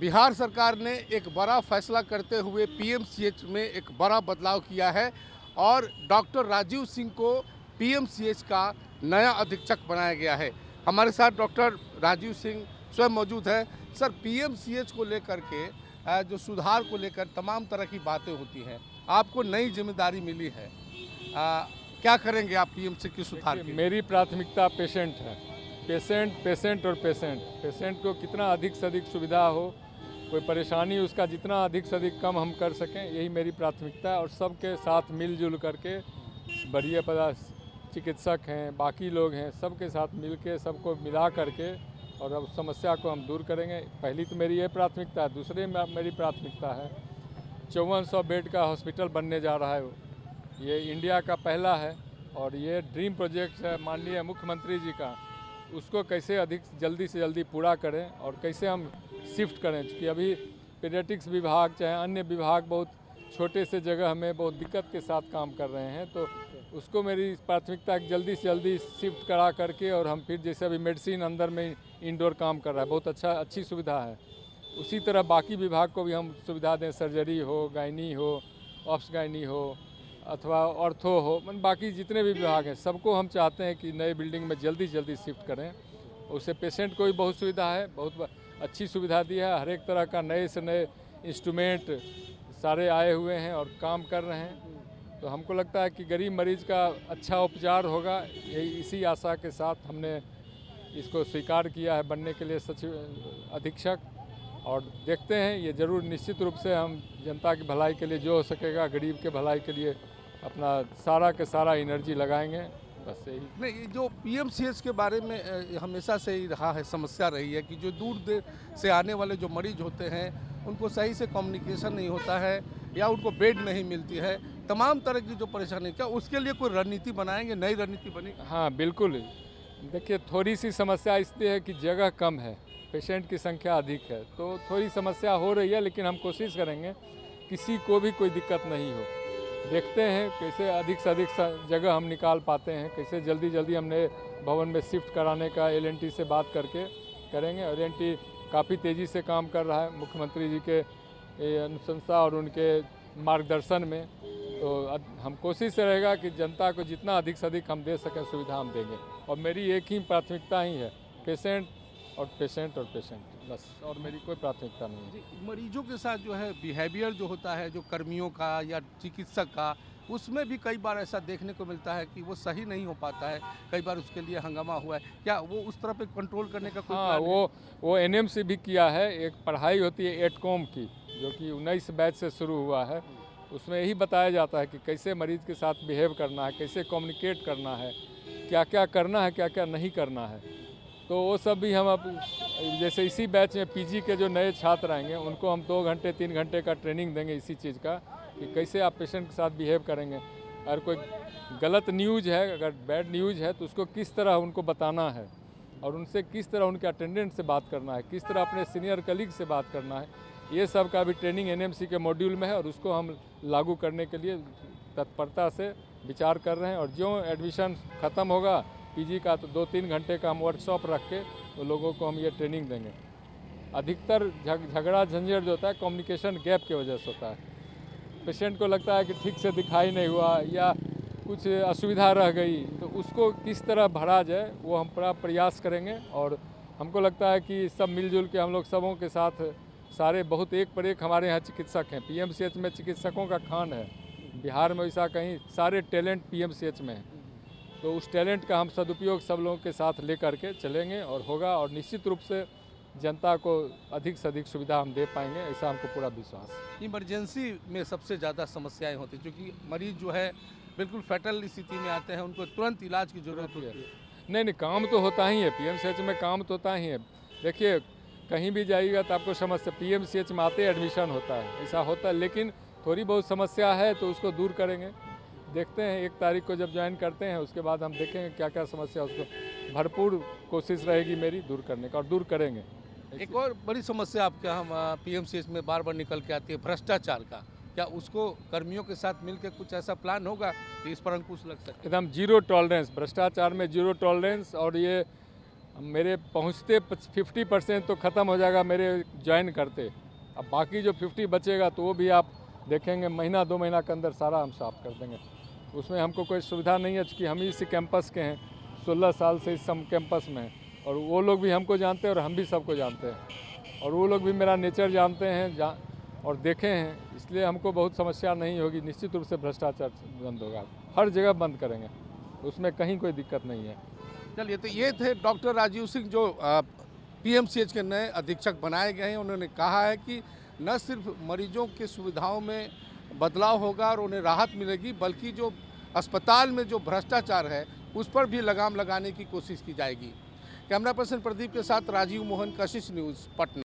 बिहार सरकार ने एक बड़ा फैसला करते हुए पीएमसीएच में एक बड़ा बदलाव किया है और डॉक्टर राजीव सिंह को पीएमसीएच का नया अधीक्षक बनाया गया है। हमारे साथ डॉक्टर राजीव सिंह स्वयं मौजूद हैं। सर, पीएमसीएच को लेकर के जो सुधार को लेकर तमाम तरह की बातें होती हैं, आपको नई जिम्मेदारी मिली है, क्या करेंगे आप पीएमसीएच की सुधार के लिए? मेरी प्राथमिकता पेशेंट है। पेशेंट और पेशेंट को कितना अधिक से अधिक सुविधा हो, कोई परेशानी उसका जितना अधिक से अधिक कम हम कर सकें, यही मेरी प्राथमिकता है। और सबके साथ मिलजुल करके बढ़िया चिकित्सक हैं, बाकी लोग हैं, सबके साथ मिल के सबको मिला करके और अब समस्या को हम दूर करेंगे। पहली तो मेरी ये प्राथमिकता है। दूसरी मेरी प्राथमिकता है 5400 बेड का हॉस्पिटल बनने जा रहा है। ये इंडिया का पहला है और ये ड्रीम प्रोजेक्ट है माननीय मुख्यमंत्री जी का। उसको कैसे अधिक जल्दी से जल्दी पूरा करें और कैसे हम शिफ्ट करें, क्योंकि अभी पीडियाट्रिक्स विभाग चाहे अन्य विभाग बहुत छोटे से जगह में बहुत दिक्कत के साथ काम कर रहे हैं। तो उसको मेरी प्राथमिकता जल्दी से जल्दी शिफ्ट करा करके और हम फिर जैसे अभी मेडिसिन अंदर में इंडोर काम कर रहा है, बहुत अच्छी सुविधा है। उसी तरह बाकी विभाग को भी हम सुविधा दें, सर्जरी हो, गायनी हो, ऑप्स गायनी हो अथवा ऑर्थो हो, बाकी जितने भी विभाग हैं सबको हम चाहते हैं कि नए बिल्डिंग में जल्दी से जल्दी शिफ्ट करें। उससे पेशेंट को भी बहुत सुविधा है, बहुत अच्छी सुविधा दी है। हर एक तरह का नए से नए इंस्ट्रूमेंट सारे आए हुए हैं और काम कर रहे हैं। तो हमको लगता है कि गरीब मरीज का अच्छा उपचार होगा। यही इसी आशा के साथ हमने इसको स्वीकार किया है बनने के लिए सचिव अधीक्षक। और देखते हैं, ये ज़रूर निश्चित रूप से हम जनता की भलाई के लिए जो हो सकेगा, गरीब के भलाई के लिए अपना सारा के सारा एनर्जी लगाएंगे। बस यही नहीं, ये जो पीएमसीएच के बारे में हमेशा से ही रहा है, समस्या रही है कि जो दूर से आने वाले जो मरीज होते हैं उनको सही से कम्युनिकेशन नहीं होता है या उनको बेड नहीं मिलती है, तमाम तरह की जो परेशानी, क्या उसके लिए कोई रणनीति बनाएंगे, नई रणनीति बनेगी? हाँ बिल्कुल। देखिए, थोड़ी सी समस्या इसलिए है कि जगह कम है, पेशेंट की संख्या अधिक है, तो थोड़ी समस्या हो रही है। लेकिन हम कोशिश करेंगे किसी को भी कोई दिक्कत नहीं हो। देखते हैं कैसे अधिक से अधिक जगह हम निकाल पाते हैं, कैसे जल्दी हमने भवन में शिफ्ट कराने का एलएनटी से बात करके करेंगे। और एलएनटी काफ़ी तेज़ी से काम कर रहा है मुख्यमंत्री जी के अनुशंसा और उनके मार्गदर्शन में। तो हम कोशिश रहेगा कि जनता को जितना अधिक से अधिक हम दे सकें सुविधा हम देंगे। और मेरी एक ही प्राथमिकता ही है, पेशेंट, बस, और मेरी कोई प्राथमिकता नहीं है। मरीजों के साथ जो है बिहेवियर जो होता है, जो कर्मियों का या चिकित्सक का, उसमें भी कई बार ऐसा देखने को मिलता है कि वो सही नहीं हो पाता है। कई बार उसके लिए हंगामा हुआ है। क्या वो उस तरह पे कंट्रोल करने का कोई हाँ, प्लान है? वो एनएमसी भी किया है। एक पढ़ाई होती है एडकॉम की, जो कि 19 बैच से शुरू हुआ है। उसमें यही बताया जाता है कि कैसे मरीज के साथ बिहेव करना है, कैसे कम्युनिकेट करना है, क्या क्या करना है, क्या क्या नहीं करना है। तो वो सब भी हम अब जैसे इसी बैच में पीजी के जो नए छात्र आएंगे उनको हम 2 घंटे 3 घंटे का ट्रेनिंग देंगे इसी चीज़ का, कि कैसे आप पेशेंट के साथ बिहेव करेंगे। अगर कोई गलत न्यूज़ है, अगर बैड न्यूज़ है, तो उसको किस तरह उनको बताना है और उनसे किस तरह उनके अटेंडेंट से बात करना है, किस तरह अपने सीनियर कलीग से बात करना है। ये सब का भी ट्रेनिंग एनएमसी के मॉड्यूल में है और उसको हम लागू करने के लिए तत्परता से विचार कर रहे हैं। और जो एडमिशन ख़त्म होगा पीजी का, तो 2-3 घंटे का हम वर्कशॉप रख के तो लोगों को हम ये ट्रेनिंग देंगे। अधिकतर झगड़ा झंझट जो होता है कम्युनिकेशन गैप की वजह से होता है। पेशेंट को लगता है कि ठीक से दिखाई नहीं हुआ या कुछ असुविधा रह गई, तो उसको किस तरह भरा जाए वो हम पूरा प्रयास करेंगे। और हमको लगता है कि सब मिलजुल के हम लोग सबों के साथ सारे बहुत एक पर एक हमारे यहाँ चिकित्सक हैं। पीएमसीएच में चिकित्सकों का खान है, बिहार में ऐसा कहीं सारे टैलेंट पीएमसीएच में है। तो उस टैलेंट का हम सदुपयोग सब लोगों के साथ लेकर के चलेंगे और होगा। और निश्चित रूप से जनता को अधिक से अधिक सुविधा हम दे पाएंगे, ऐसा हमको पूरा विश्वास है। इमरजेंसी में सबसे ज़्यादा समस्याएं होती हैं, क्योंकि मरीज जो है बिल्कुल फैटल स्थिति में आते हैं, उनको तुरंत इलाज की ज़रूरत होती है। नहीं, काम तो होता ही है, पीएमसीएच में काम तो होता ही है। देखिए, कहीं भी जाइएगा तो आपको समस्या, पीएमसीएच में आते एडमिशन होता है, ऐसा होता है। लेकिन थोड़ी बहुत समस्या है तो उसको दूर करेंगे। देखते हैं 1 तारीख को जब ज्वाइन करते हैं, उसके बाद हम देखेंगे क्या क्या समस्या, उसको भरपूर कोशिश रहेगी मेरी दूर करने का, और दूर करेंगे। एक और बड़ी समस्या आपके यहाँ पीएमसीएच में बार बार निकल के आती है, भ्रष्टाचार का। क्या उसको कर्मियों के साथ मिलकर कुछ ऐसा प्लान होगा कि इस पर अंकुश लग सके? एकदम जीरो टॉलरेंस, भ्रष्टाचार में जीरो टॉलरेंस। और ये मेरे पहुँचते 50% तो ख़त्म हो जाएगा मेरे ज्वाइन करते। अब बाकी जो 50 बचेगा तो वो भी आप देखेंगे महीना 2 महीना के अंदर सारा हम साफ कर देंगे। उसमें हमको कोई सुविधा नहीं है कि हम ही इसी कैंपस के हैं, 16 साल से इस कैंपस में हैं और वो लोग भी हमको जानते हैं और हम भी सबको जानते हैं और वो लोग भी मेरा नेचर जानते हैं और देखे हैं, इसलिए हमको बहुत समस्या नहीं होगी। निश्चित रूप से भ्रष्टाचार बंद होगा, हर जगह बंद करेंगे, उसमें कहीं कोई दिक्कत नहीं है। चलिए, तो ये थे डॉक्टर राजीव सिंह जो पीएमसीएच के नए अधीक्षक बनाए गए हैं। उन्होंने कहा है कि न सिर्फ मरीजों की सुविधाओं में बदलाव होगा और उन्हें राहत मिलेगी, बल्कि जो अस्पताल में जो भ्रष्टाचार है उस पर भी लगाम लगाने की कोशिश की जाएगी। कैमरा पर्सन प्रदीप के साथ राजीव मोहन, कशिश न्यूज़, पटना।